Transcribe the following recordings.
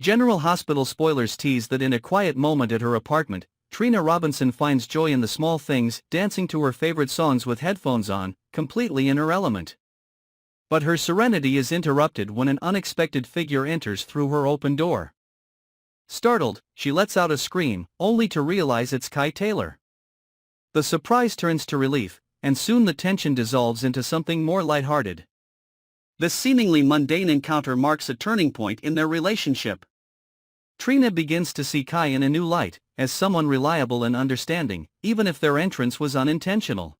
General Hospital spoilers tease that in a quiet moment at her apartment, Trina Robinson finds joy in the small things, dancing to her favorite songs with headphones on, completely in her element. But her serenity is interrupted when an unexpected figure enters through her open door. Startled, she lets out a scream, only to realize it's Kai Taylor. The surprise turns to relief, and soon the tension dissolves into something more lighthearted. This seemingly mundane encounter marks a turning point in their relationship. Trina begins to see Kai in a new light, as someone reliable and understanding, even if their entrance was unintentional.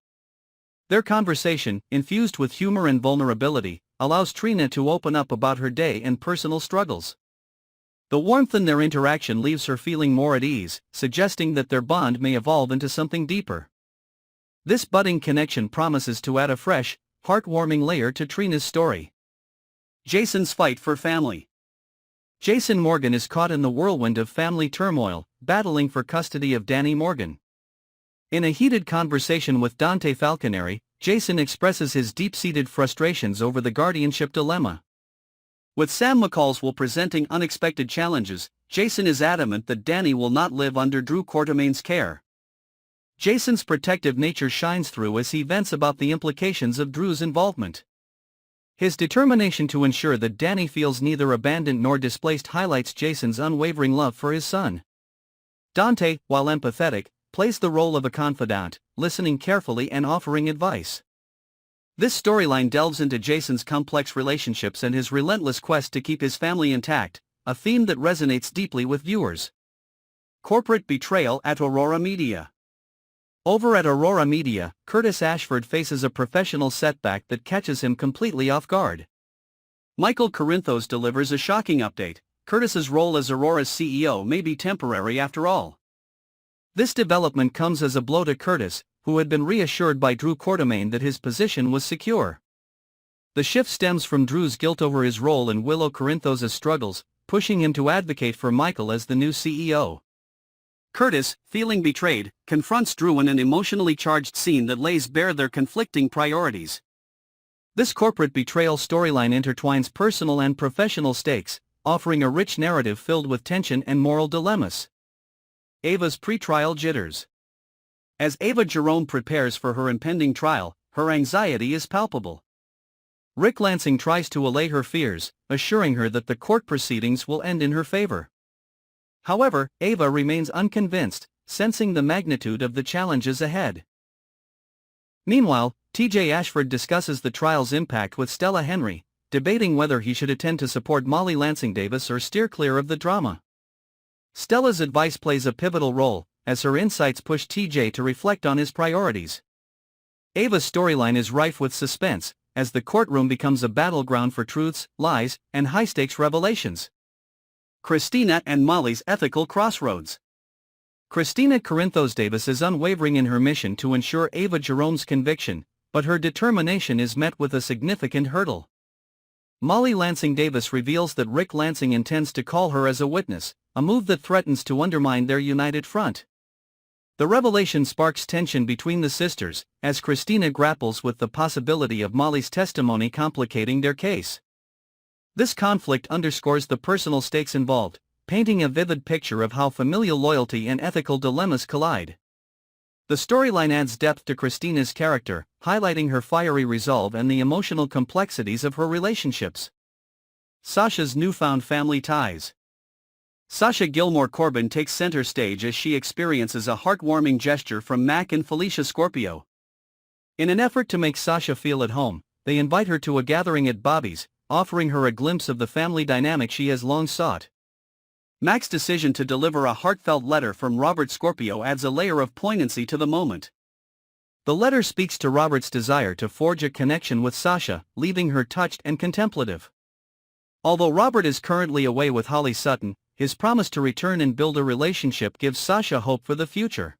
Their conversation, infused with humor and vulnerability, allows Trina to open up about her day and personal struggles. The warmth in their interaction leaves her feeling more at ease, suggesting that their bond may evolve into something deeper. This budding connection promises to add a fresh, heartwarming layer to Trina's story. Jason's fight for family. Jason Morgan is caught in the whirlwind of family turmoil, battling for custody of Danny Morgan. In a heated conversation with Dante Falconeri, Jason expresses his deep-seated frustrations over the guardianship dilemma. With Sam McCallswell presenting unexpected challenges, Jason is adamant that Danny will not live under Drew Quartermaine's care. Jason's protective nature shines through as he vents about the implications of Drew's involvement. His determination to ensure that Danny feels neither abandoned nor displaced highlights Jason's unwavering love for his son. Dante, while empathetic, plays the role of a confidant, listening carefully and offering advice. This storyline delves into Jason's complex relationships and his relentless quest to keep his family intact, a theme that resonates deeply with viewers. Corporate betrayal at Aurora Media. Over at Aurora Media, Curtis Ashford faces a professional setback that catches him completely off guard. Michael Corinthos delivers a shocking update: Curtis's role as Aurora's CEO may be temporary after all. This development comes as a blow to Curtis, who had been reassured by Drew Quartermaine that his position was secure. The shift stems from Drew's guilt over his role and Willow Corinthos' struggles, pushing him to advocate for Michael as the new CEO. Curtis, feeling betrayed, confronts Drew in an emotionally charged scene that lays bare their conflicting priorities. This corporate betrayal storyline intertwines personal and professional stakes, offering a rich narrative filled with tension and moral dilemmas. Ava's pretrial jitters. As Ava Jerome prepares for her impending trial, her anxiety is palpable. Rick Lansing tries to allay her fears, assuring her that the court proceedings will end in her favor. However, Ava remains unconvinced, sensing the magnitude of the challenges ahead. Meanwhile, TJ Ashford discusses the trial's impact with Stella Henry, debating whether he should attend to support Molly Lansing Davis or steer clear of the drama. Stella's advice plays a pivotal role, as her insights push TJ to reflect on his priorities. Ava's storyline is rife with suspense, as the courtroom becomes a battleground for truths, lies, and high-stakes revelations. Christina and Molly's ethical crossroads. Christina Corinthos Davis is unwavering in her mission to ensure Ava Jerome's conviction, but her determination is met with a significant hurdle. Molly Lansing Davis reveals that Rick Lansing intends to call her as a witness, a move that threatens to undermine their united front. The revelation sparks tension between the sisters, as Christina grapples with the possibility of Molly's testimony complicating their case. This conflict underscores the personal stakes involved, painting a vivid picture of how familial loyalty and ethical dilemmas collide. The storyline adds depth to Christina's character, highlighting her fiery resolve and the emotional complexities of her relationships. Sasha's newfound family ties. Sasha Gilmore Corbin takes center stage as she experiences a heartwarming gesture from Mac and Felicia Scorpio. In an effort to make Sasha feel at home, they invite her to a gathering at Bobby's, offering her a glimpse of the family dynamic she has long sought. Mac's decision to deliver a heartfelt letter from Robert Scorpio adds a layer of poignancy to the moment. The letter speaks to Robert's desire to forge a connection with Sasha, leaving her touched and contemplative. Although Robert is currently away with Holly Sutton, his promise to return and build a relationship gives Sasha hope for the future.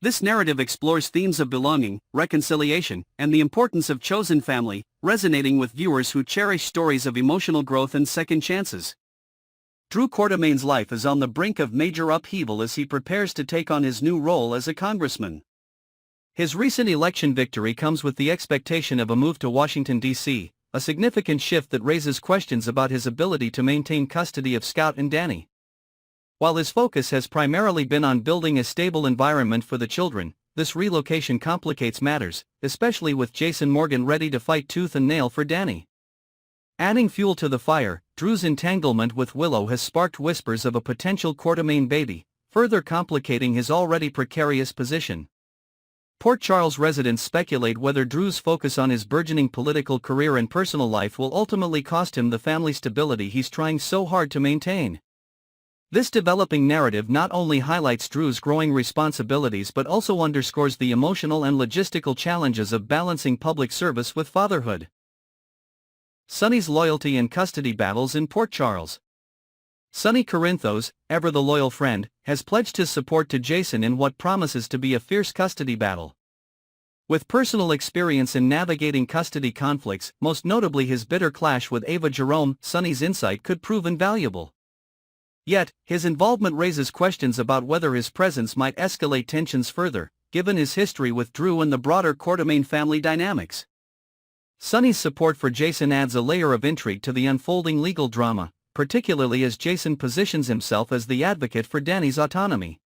This narrative explores themes of belonging, reconciliation, and the importance of chosen family, resonating with viewers who cherish stories of emotional growth and second chances. Drew Quartermaine's life is on the brink of major upheaval as he prepares to take on his new role as a congressman. His recent election victory comes with the expectation of a move to Washington, D.C., a significant shift that raises questions about his ability to maintain custody of Scout and Danny. While his focus has primarily been on building a stable environment for the children, this relocation complicates matters, especially with Jason Morgan ready to fight tooth and nail for Danny. Adding fuel to the fire, Drew's entanglement with Willow has sparked whispers of a potential Quartermaine baby, further complicating his already precarious position. Port Charles residents speculate whether Drew's focus on his burgeoning political career and personal life will ultimately cost him the family stability he's trying so hard to maintain. This developing narrative not only highlights Drew's growing responsibilities but also underscores the emotional and logistical challenges of balancing public service with fatherhood. Sonny's loyalty and custody battles in Port Charles. Sonny Corinthos, ever the loyal friend, has pledged his support to Jason in what promises to be a fierce custody battle. With personal experience in navigating custody conflicts, most notably his bitter clash with Ava Jerome, Sonny's insight could prove invaluable. Yet, his involvement raises questions about whether his presence might escalate tensions further, given his history with Drew and the broader Quartermaine family dynamics. Sonny's support for Jason adds a layer of intrigue to the unfolding legal drama, particularly as Jason positions himself as the advocate for Danny's autonomy.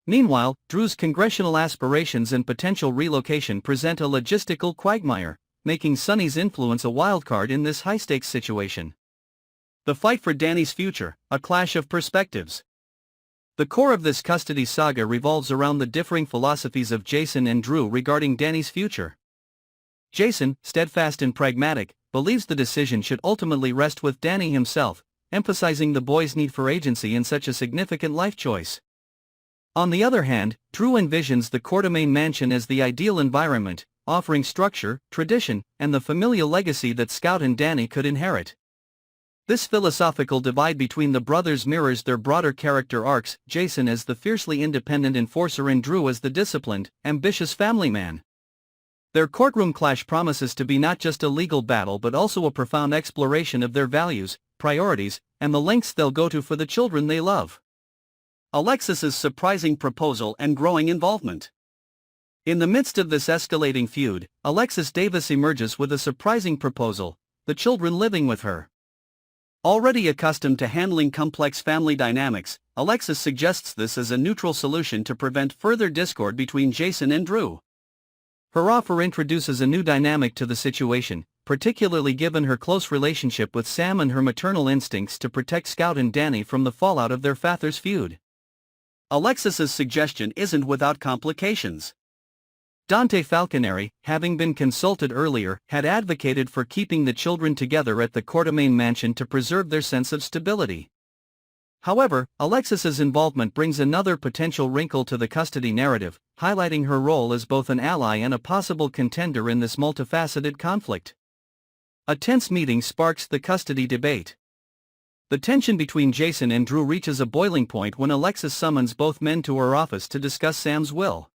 Meanwhile, Drew's congressional aspirations and potential relocation present a logistical quagmire, making Sonny's influence a wildcard in this high-stakes situation. The fight for Danny's future, a clash of perspectives. The core of this custody saga revolves around the differing philosophies of Jason and Drew regarding Danny's future. Jason, steadfast and pragmatic, believes the decision should ultimately rest with Danny himself, emphasizing the boy's need for agency in such a significant life choice. On the other hand, Drew envisions the Quartermaine mansion as the ideal environment, offering structure, tradition, and the familial legacy that Scout and Danny could inherit. This philosophical divide between the brothers mirrors their broader character arcs, Jason as the fiercely independent enforcer and Drew as the disciplined, ambitious family man. Their courtroom clash promises to be not just a legal battle but also a profound exploration of their values, priorities, and the lengths they'll go to for the children they love. Alexis's surprising proposal and growing involvement. In the midst of this escalating feud, Alexis Davis emerges with a surprising proposal: the children living with her. Already accustomed to handling complex family dynamics, Alexis suggests this as a neutral solution to prevent further discord between Jason and Drew. Her offer introduces a new dynamic to the situation, particularly given her close relationship with Sam and her maternal instincts to protect Scout and Danny from the fallout of their father's feud. Alexis's suggestion isn't without complications. Dante Falconeri, having been consulted earlier, had advocated for keeping the children together at the Quartermaine mansion to preserve their sense of stability. However, Alexis's involvement brings another potential wrinkle to the custody narrative, highlighting her role as both an ally and a possible contender in this multifaceted conflict. A tense meeting sparks the custody debate. The tension between Jason and Drew reaches a boiling point when Alexis summons both men to her office to discuss Sam's will.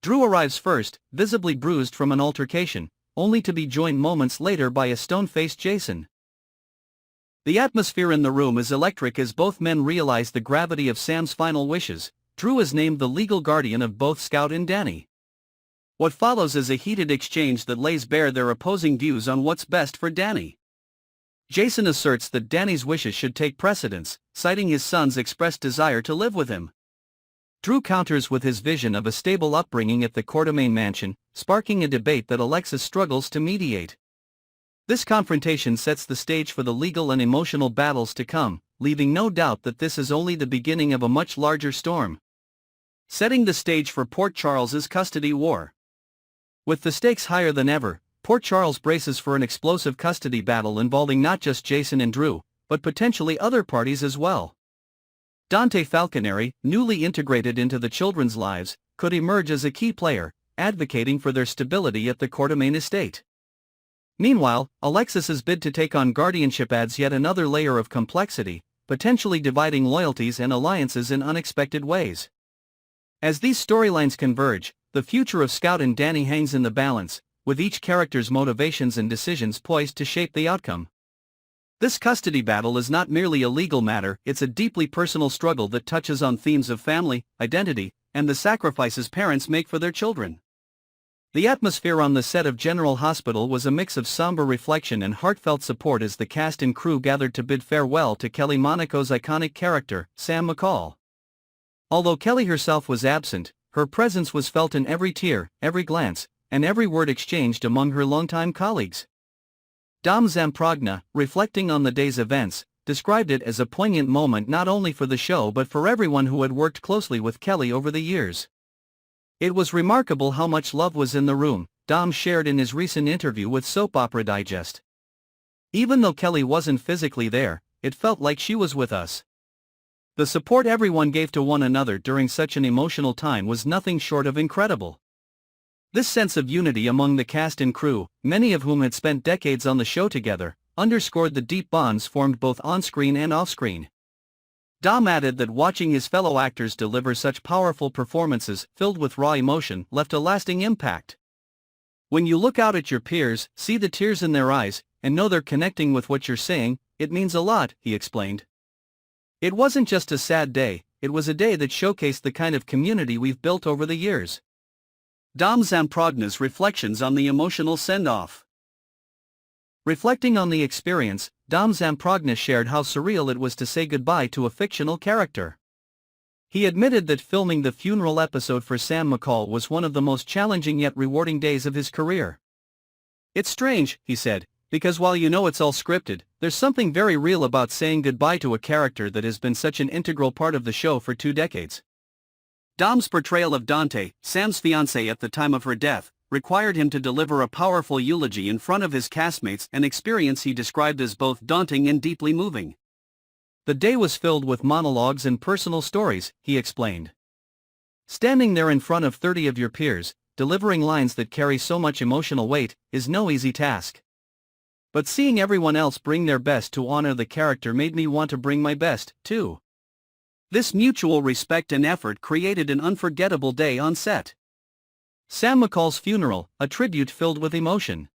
Drew arrives first, visibly bruised from an altercation, only to be joined moments later by a stone-faced Jason. The atmosphere in the room is electric as both men realize the gravity of Sam's final wishes. Drew is named the legal guardian of both Scout and Danny. What follows is a heated exchange that lays bare their opposing views on what's best for Danny. Jason asserts that Danny's wishes should take precedence, citing his son's expressed desire to live with him. Drew counters with his vision of a stable upbringing at the Quartermaine mansion, sparking a debate that Alexis struggles to mediate. This confrontation sets the stage for the legal and emotional battles to come, leaving no doubt that this is only the beginning of a much larger storm. Setting the stage for Port Charles's custody war. With the stakes higher than ever, Port Charles braces for an explosive custody battle involving not just Jason and Drew, but potentially other parties as well. Dante Falconeri, newly integrated into the children's lives, could emerge as a key player, advocating for their stability at the Quartermaine estate. Meanwhile, Alexis's bid to take on guardianship adds yet another layer of complexity, potentially dividing loyalties and alliances in unexpected ways. As these storylines converge, the future of Scout and Danny hangs in the balance, with each character's motivations and decisions poised to shape the outcome. This custody battle is not merely a legal matter, it's a deeply personal struggle that touches on themes of family, identity, and the sacrifices parents make for their children. The atmosphere on the set of General Hospital was a mix of somber reflection and heartfelt support as the cast and crew gathered to bid farewell to Kelly Monaco's iconic character, Sam McCall. Although Kelly herself was absent, her presence was felt in every tear, every glance, and every word exchanged among her longtime colleagues. Dom Zamprogna, reflecting on the day's events, described it as a poignant moment not only for the show but for everyone who had worked closely with Kelly over the years. It was remarkable how much love was in the room, Dom shared in his recent interview with Soap Opera Digest. Even though Kelly wasn't physically there, it felt like she was with us. The support everyone gave to one another during such an emotional time was nothing short of incredible. This sense of unity among the cast and crew, many of whom had spent decades on the show together, underscored the deep bonds formed both on-screen and off-screen. Dom added that watching his fellow actors deliver such powerful performances filled with raw emotion left a lasting impact. When you look out at your peers, see the tears in their eyes, and know they're connecting with what you're saying, it means a lot, he explained. It wasn't just a sad day, it was a day that showcased the kind of community we've built over the years. Dom Zamprogna's reflections on the emotional send-off. Reflecting on the experience, Dom Zamprogna shared how surreal it was to say goodbye to a fictional character. He admitted that filming the funeral episode for Sam McCall was one of the most challenging yet rewarding days of his career. "It's strange," he said, "because while you know it's all scripted, there's something very real about saying goodbye to a character that has been such an integral part of the show for 2 decades. Dom's portrayal of Dante, Sam's fiancée at the time of her death, required him to deliver a powerful eulogy in front of his castmates, an experience he described as both daunting and deeply moving. The day was filled with monologues and personal stories, he explained. Standing there in front of 30 of your peers, delivering lines that carry so much emotional weight, is no easy task. But seeing everyone else bring their best to honor the character made me want to bring my best, too. This mutual respect and effort created an unforgettable day on set." Sam McCall's funeral, a tribute filled with emotion.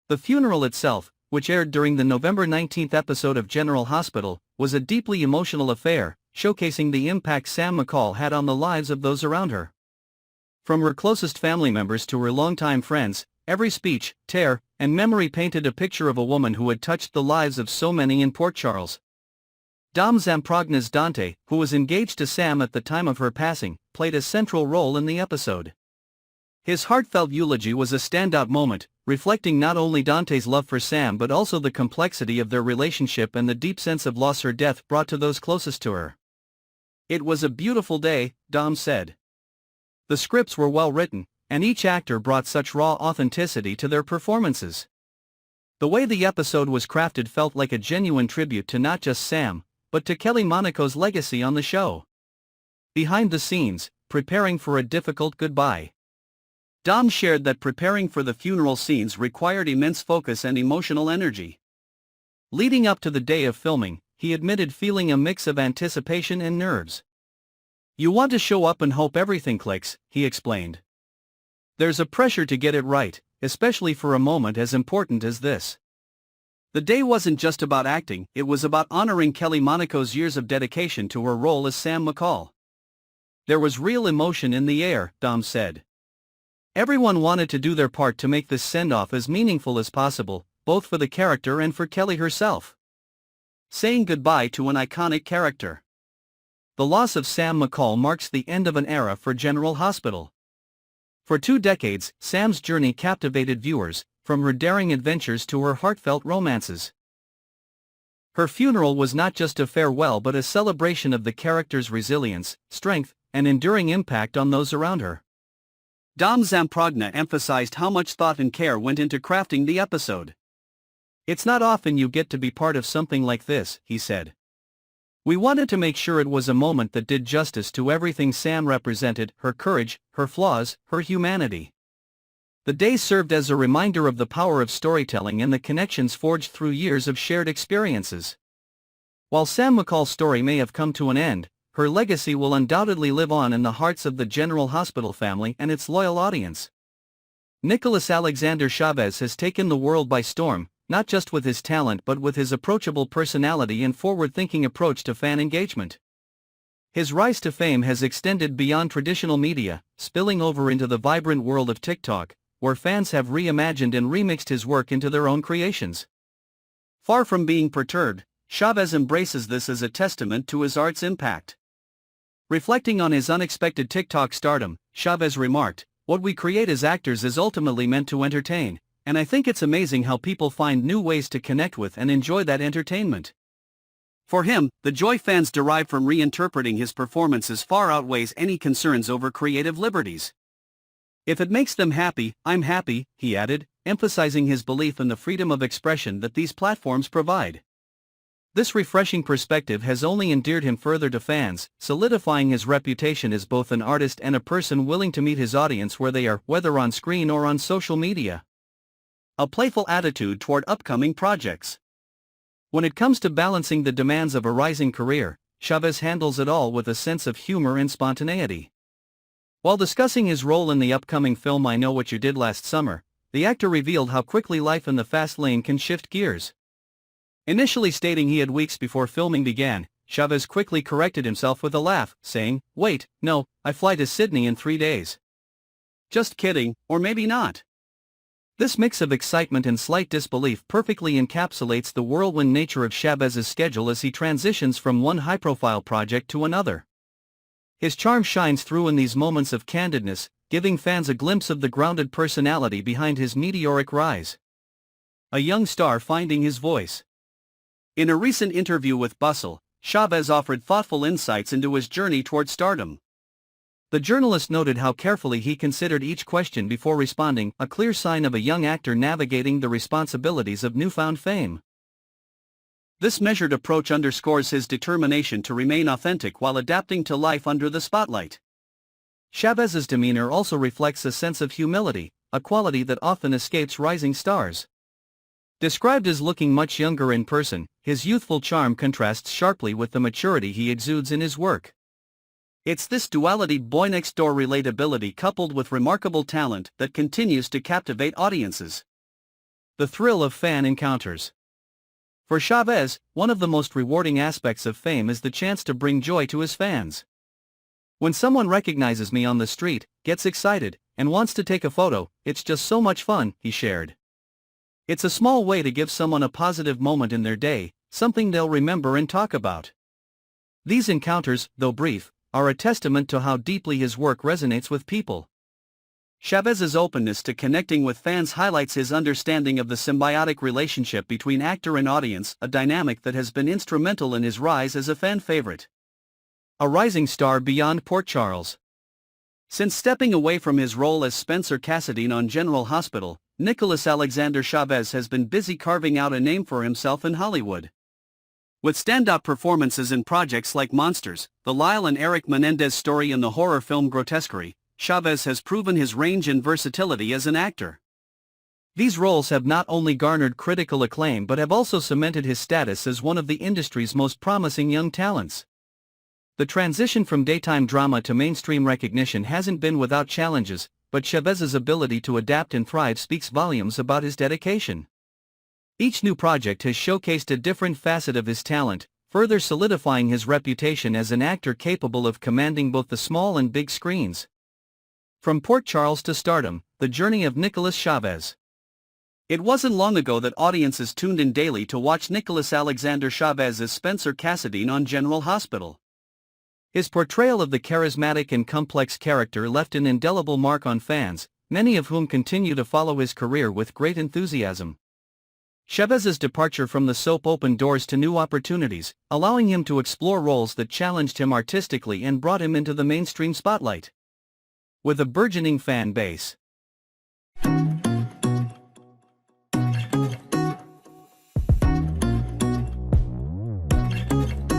The funeral itself, which aired during the November 19 episode of General Hospital, was a deeply emotional affair, showcasing the impact Sam McCall had on the lives of those around her. From her closest family members to her longtime friends, every speech, tear, and memory painted a picture of a woman who had touched the lives of so many in Port Charles. Dom Zamprogna's Dante, who was engaged to Sam at the time of her passing, played a central role in the episode. His heartfelt eulogy was a standout moment, reflecting not only Dante's love for Sam but also the complexity of their relationship and the deep sense of loss her death brought to those closest to her. "It was a beautiful day," Dom said. The scripts were well written, and each actor brought such raw authenticity to their performances. The way the episode was crafted felt like a genuine tribute to not just Sam, but to Kelly Monaco's legacy on the show. Behind the scenes, preparing for a difficult goodbye. Dom shared that preparing for the funeral scenes required immense focus and emotional energy. Leading up to the day of filming, he admitted feeling a mix of anticipation and nerves. "You want to show up and hope everything clicks," he explained. "There's a pressure to get it right, especially for a moment as important as this." The day wasn't just about acting, it was about honoring Kelly Monaco's years of dedication to her role as Sam McCall. "There was real emotion in the air," Dom said. "Everyone wanted to do their part to make this send-off as meaningful as possible, both for the character and for Kelly herself." Saying goodbye to an iconic character. The loss of Sam McCall marks the end of an era for General Hospital. For 2 decades, Sam's journey captivated viewers, from her daring adventures to her heartfelt romances. Her funeral was not just a farewell but a celebration of the character's resilience, strength, and enduring impact on those around her. Dom Zamprogna emphasized how much thought and care went into crafting the episode. "It's not often you get to be part of something like this," he said. "We wanted to make sure it was a moment that did justice to everything Sam represented, her courage, her flaws, her humanity." The day served as a reminder of the power of storytelling and the connections forged through years of shared experiences. While Sam McCall's story may have come to an end, her legacy will undoubtedly live on in the hearts of the General Hospital family and its loyal audience. Nicholas Alexander Chavez has taken the world by storm, not just with his talent but with his approachable personality and forward-thinking approach to fan engagement. His rise to fame has extended beyond traditional media, spilling over into the vibrant world of TikTok, where fans have reimagined and remixed his work into their own creations. Far from being perturbed, Chavez embraces this as a testament to his art's impact. Reflecting on his unexpected TikTok stardom, Chavez remarked, "What we create as actors is ultimately meant to entertain, and I think it's amazing how people find new ways to connect with and enjoy that entertainment." For him, the joy fans derive from reinterpreting his performances far outweighs any concerns over creative liberties. "If it makes them happy, I'm happy," he added, emphasizing his belief in the freedom of expression that these platforms provide. This refreshing perspective has only endeared him further to fans, solidifying his reputation as both an artist and a person willing to meet his audience where they are, whether on screen or on social media. A playful attitude toward upcoming projects. When it comes to balancing the demands of a rising career, Chavez handles it all with a sense of humor and spontaneity. While discussing his role in the upcoming film I Know What You Did Last Summer, the actor revealed how quickly life in the fast lane can shift gears. Initially stating he had weeks before filming began, Chavez quickly corrected himself with a laugh, saying, "Wait, no, I fly to Sydney in 3 days. Just kidding, or maybe not." This mix of excitement and slight disbelief perfectly encapsulates the whirlwind nature of Chavez's schedule as he transitions from one high-profile project to another. His charm shines through in these moments of candidness, giving fans a glimpse of the grounded personality behind his meteoric rise. A young star finding his voice. In a recent interview with Bustle, Chavez offered thoughtful insights into his journey toward stardom. The journalist noted how carefully he considered each question before responding, a clear sign of a young actor navigating the responsibilities of newfound fame. This measured approach underscores his determination to remain authentic while adapting to life under the spotlight. Chavez's demeanor also reflects a sense of humility, a quality that often escapes rising stars. Described as looking much younger in person, his youthful charm contrasts sharply with the maturity he exudes in his work. It's this duality, boy-next-door relatability coupled with remarkable talent, that continues to captivate audiences. The thrill of fan encounters. For Chavez, one of the most rewarding aspects of fame is the chance to bring joy to his fans. "When someone recognizes me on the street, gets excited, and wants to take a photo, it's just so much fun," he shared. It's a small way to give someone a positive moment in their day, something they'll remember and talk about. These encounters, though brief, are a testament to how deeply his work resonates with people. Chavez's openness to connecting with fans highlights his understanding of the symbiotic relationship between actor and audience, a dynamic that has been instrumental in his rise as a fan favorite. A rising star beyond Port Charles. Since stepping away from his role as Spencer Cassadine on General Hospital, Nicholas Alexander Chavez has been busy carving out a name for himself in Hollywood. With standout performances in projects like Monsters, the Lyle and Eric Menendez story, and the horror film Grotesquerie, Chavez has proven his range and versatility as an actor. These roles have not only garnered critical acclaim but have also cemented his status as one of the industry's most promising young talents. The transition from daytime drama to mainstream recognition hasn't been without challenges, but Chavez's ability to adapt and thrive speaks volumes about his dedication. Each new project has showcased a different facet of his talent, further solidifying his reputation as an actor capable of commanding both the small and big screens. From Port Charles to stardom, the journey of Nicholas Chavez. It wasn't long ago that audiences tuned in daily to watch Nicholas Alexander Chavez as Spencer Cassadine on General Hospital. His portrayal of the charismatic and complex character left an indelible mark on fans, many of whom continue to follow his career with great enthusiasm. Chavez's departure from the soap opened doors to new opportunities, allowing him to explore roles that challenged him artistically and brought him into the mainstream spotlight. With a burgeoning fan base,